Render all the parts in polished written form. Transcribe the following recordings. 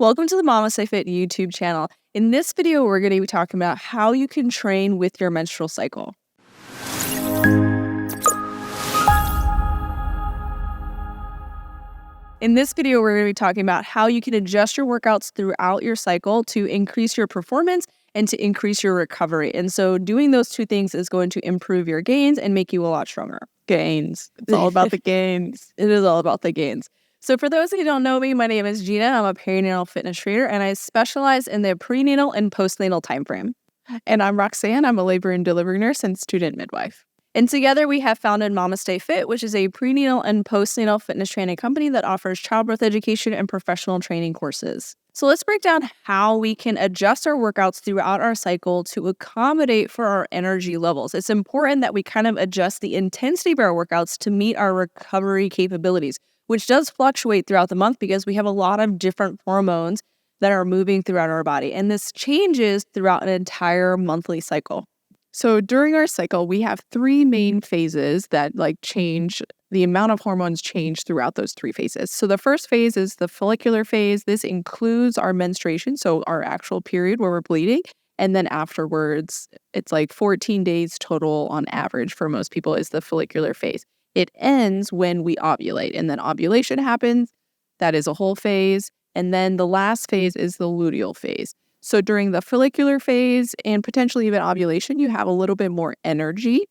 Welcome to the MamasteFit YouTube channel. In this video, we're going to be talking about how you can train with your menstrual cycle. In this video, we're going to be talking about how you can adjust your workouts throughout your cycle to increase your performance and to increase your recovery. And so doing those two things is going to improve your gains and make you a lot stronger. Gains. It's all about the gains. It is all about the gains. So for those of you who don't know me, my name is Gina. I'm a perinatal fitness trainer, and I specialize in the prenatal and postnatal timeframe. And I'm Roxanne. I'm a labor and delivery nurse and student midwife. And together we have founded MamasteFit, which is a prenatal and postnatal fitness training company that offers childbirth education and professional training courses. So let's break down how we can adjust our workouts throughout our cycle to accommodate for our energy levels. It's important that we kind of adjust the intensity of our workouts to meet our recovery capabilities, which does fluctuate throughout the month because we have a lot of different hormones that are moving throughout our body. And this changes throughout an entire monthly cycle. So during our cycle, we have three main phases that change. The amount of hormones change throughout those three phases. So the first phase is the follicular phase. This includes our menstruation, so our actual period where we're bleeding. And then afterwards, it's 14 days total on average for most people is the follicular phase. It ends when we ovulate, and then ovulation happens. That is a whole phase. And then the last phase is the luteal phase. So during the follicular phase and potentially even ovulation, you have a little bit more energy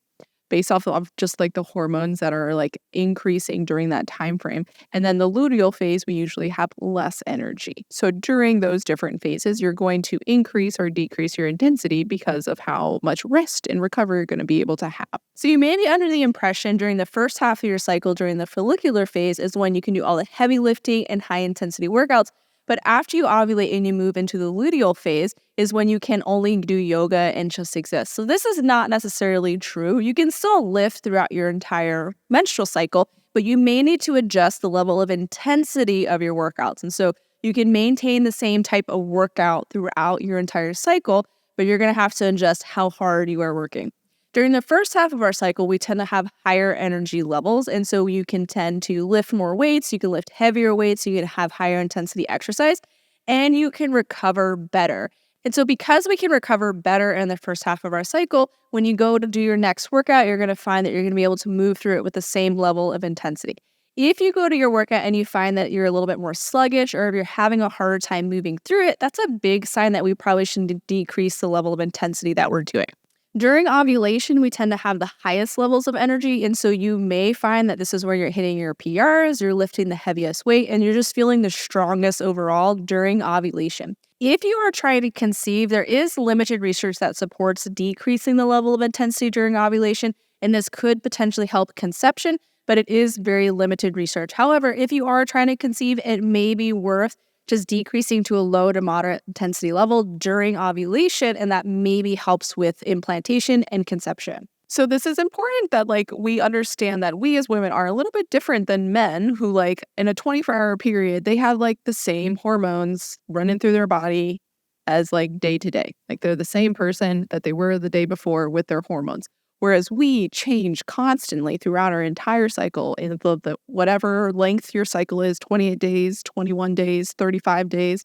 based off of just the hormones that are increasing during that time frame. And then the luteal phase, we usually have less energy. So during those different phases, you're going to increase or decrease your intensity because of how much rest and recovery you're going to be able to have. So you may be under the impression during the first half of your cycle, during the follicular phase, is when you can do all the heavy lifting and high intensity workouts. But after you ovulate and you move into the luteal phase is when you can only do yoga and just exist. So this is not necessarily true. You can still lift throughout your entire menstrual cycle, but you may need to adjust the level of intensity of your workouts. And so you can maintain the same type of workout throughout your entire cycle, but you're going to have to adjust how hard you are working. During the first half of our cycle, we tend to have higher energy levels, and so you can tend to lift more weights, you can lift heavier weights, you can have higher intensity exercise, and you can recover better. And so because we can recover better in the first half of our cycle, when you go to do your next workout, you're going to find that you're going to be able to move through it with the same level of intensity. If you go to your workout and you find that you're a little bit more sluggish, or if you're having a harder time moving through it, that's a big sign that we probably should decrease the level of intensity that we're doing. During ovulation, we tend to have the highest levels of energy, and so you may find that this is where you're hitting your PRs, you're lifting the heaviest weight, and you're just feeling the strongest overall during ovulation. If you are trying to conceive, there is limited research that supports decreasing the level of intensity during ovulation, and this could potentially help conception, but it is very limited research. However, if you are trying to conceive, it may be worth just decreasing to a low to moderate intensity level during ovulation, and that maybe helps with implantation and conception. So this is important that we understand that we as women are a little bit different than men who in a 24-hour period, they have the same hormones running through their body as day to day. They're the same person that they were the day before with their hormones. Whereas we change constantly throughout our entire cycle in the whatever length your cycle is, 28 days, 21 days, 35 days.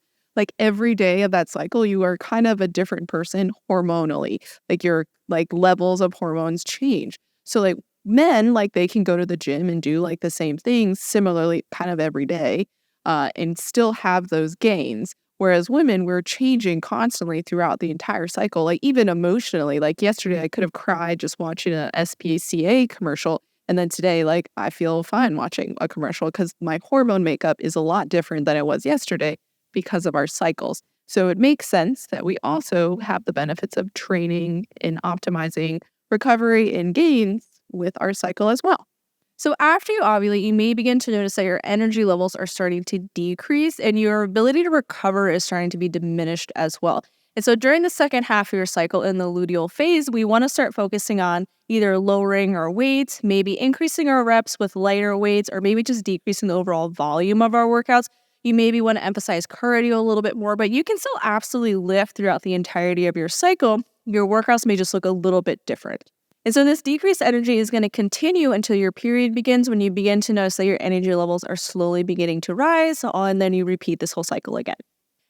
Every day of that cycle, you are kind of a different person hormonally. Your levels of hormones change. So men, they can go to the gym and do the same things similarly kind of every day and still have those gains. Whereas women, we're changing constantly throughout the entire cycle, even emotionally. Yesterday, I could have cried just watching a SPCA commercial. And then today, I feel fine watching a commercial because my hormone makeup is a lot different than it was yesterday because of our cycles. So it makes sense that we also have the benefits of training and optimizing recovery and gains with our cycle as well. So after you ovulate, you may begin to notice that your energy levels are starting to decrease and your ability to recover is starting to be diminished as well. And so during the second half of your cycle in the luteal phase, we want to start focusing on either lowering our weights, maybe increasing our reps with lighter weights, or maybe just decreasing the overall volume of our workouts. You maybe want to emphasize cardio a little bit more, but you can still absolutely lift throughout the entirety of your cycle. Your workouts may just look a little bit different. And so this decreased energy is going to continue until your period begins, when you begin to notice that your energy levels are slowly beginning to rise, and then you repeat this whole cycle again.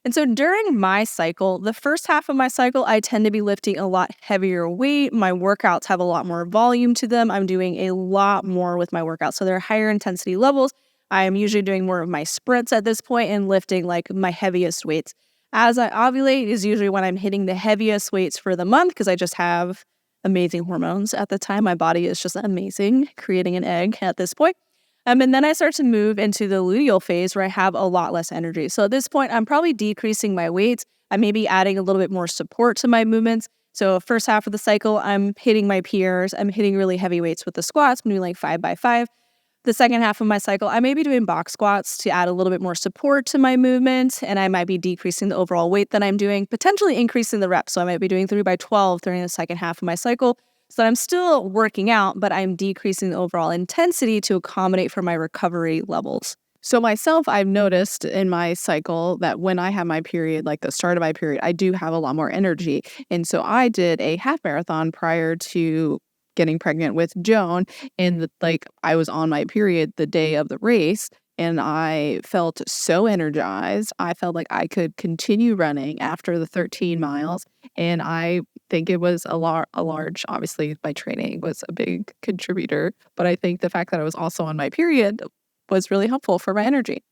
And so during my cycle, the first half of my cycle, I tend to be lifting a lot heavier weight. My workouts have a lot more volume to them. I'm doing a lot more with my workouts. So they're higher intensity levels. I am usually doing more of my sprints at this point and lifting like my heaviest weights. As I ovulate is usually when I'm hitting the heaviest weights for the month because I just have amazing hormones at the time. My body is just amazing, creating an egg at this point. And then I start to move into the luteal phase where I have a lot less energy. So at this point, I'm probably decreasing my weights. I may be adding a little bit more support to my movements. So first half of the cycle, I'm hitting my PRs. I'm hitting really heavy weights with the squats. I'm doing like 5x5. The second half of my cycle, I may be doing box squats to add a little bit more support to my movement, and I might be decreasing the overall weight that I'm doing, potentially increasing the reps. So I might be doing 3x12 during the second half of my cycle. So I'm still working out, but I'm decreasing the overall intensity to accommodate for my recovery levels. So myself, I've noticed in my cycle that when I have my period, like the start of my period, I do have a lot more energy. And so I did a half marathon prior to getting pregnant with Joan. And I was on my period the day of the race. And I felt so energized. I felt like I could continue running after the 13 miles. And I think it was a large, obviously my training was a big contributor. But I think the fact that I was also on my period was really helpful for my energy.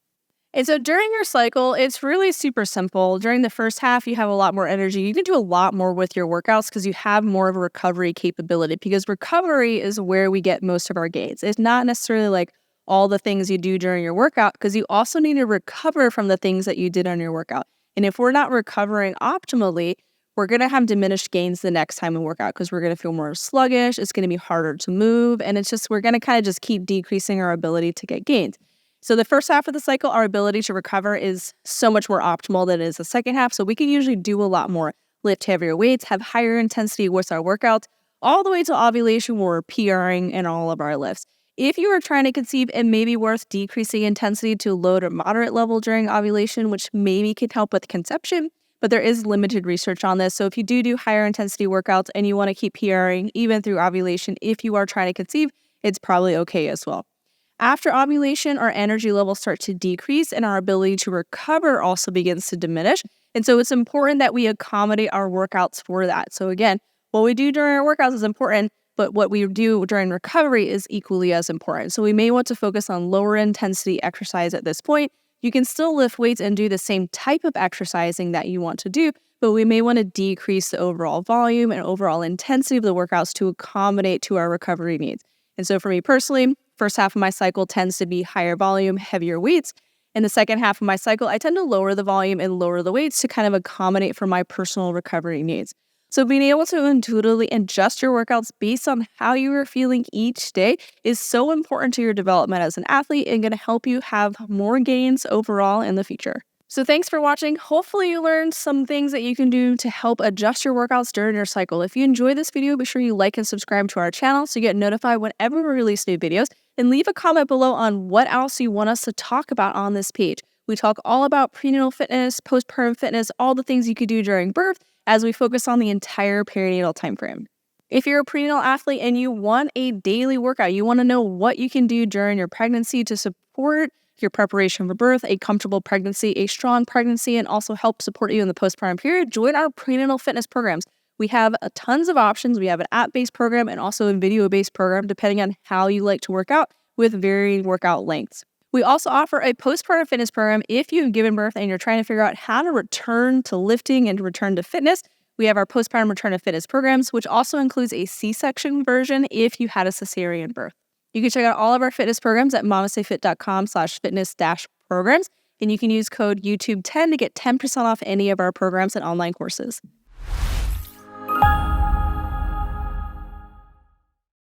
And so during your cycle, it's really super simple. During the first half, you have a lot more energy. You can do a lot more with your workouts because you have more of a recovery capability, because recovery is where we get most of our gains. It's not necessarily like all the things you do during your workout, because you also need to recover from the things that you did on your workout. And if we're not recovering optimally, we're going to have diminished gains the next time we work out because we're going to feel more sluggish. It's going to be harder to move. And we're going to kind of just keep decreasing our ability to get gains. So the first half of the cycle, our ability to recover is so much more optimal than it is the second half. So we can usually do a lot more, lift heavier weights, have higher intensity with our workouts, all the way to ovulation where we're PRing in all of our lifts. If you are trying to conceive, it may be worth decreasing intensity to low to moderate level during ovulation, which maybe can help with conception, but there is limited research on this. So if you do higher intensity workouts and you want to keep PRing even through ovulation, if you are trying to conceive, it's probably okay as well. After ovulation, our energy levels start to decrease and our ability to recover also begins to diminish. And so it's important that we accommodate our workouts for that. So again, what we do during our workouts is important, but what we do during recovery is equally as important. So we may want to focus on lower intensity exercise at this point. You can still lift weights and do the same type of exercising that you want to do, but we may want to decrease the overall volume and overall intensity of the workouts to accommodate to our recovery needs. And so for me personally, first half of my cycle tends to be higher volume, heavier weights. In the second half of my cycle, I tend to lower the volume and lower the weights to kind of accommodate for my personal recovery needs. So being able to intuitively adjust your workouts based on how you are feeling each day is so important to your development as an athlete and going to help you have more gains overall in the future. So thanks for watching. Hopefully you learned some things that you can do to help adjust your workouts during your cycle. If you enjoy this video, be sure you like and subscribe to our channel so you get notified whenever we release new videos, and leave a comment below on what else you want us to talk about on this page. We talk all about prenatal fitness, postpartum fitness, all the things you could do during birth as we focus on the entire perinatal timeframe. If you're a prenatal athlete and you want a daily workout, you want to know what you can do during your pregnancy to support your preparation for birth, a comfortable pregnancy, a strong pregnancy, and also help support you in the postpartum period, join our prenatal fitness programs. We have tons of options. We have an app-based program and also a video-based program, depending on how you like to work out, with varying workout lengths. We also offer a postpartum fitness program if you've given birth and you're trying to figure out how to return to lifting and return to fitness. We have our postpartum return to fitness programs, which also includes a C-section version if you had a cesarean birth. You can check out all of our fitness programs at mamastefit.com/fitness-programs, and you can use code YouTube10 to get 10% off any of our programs and online courses.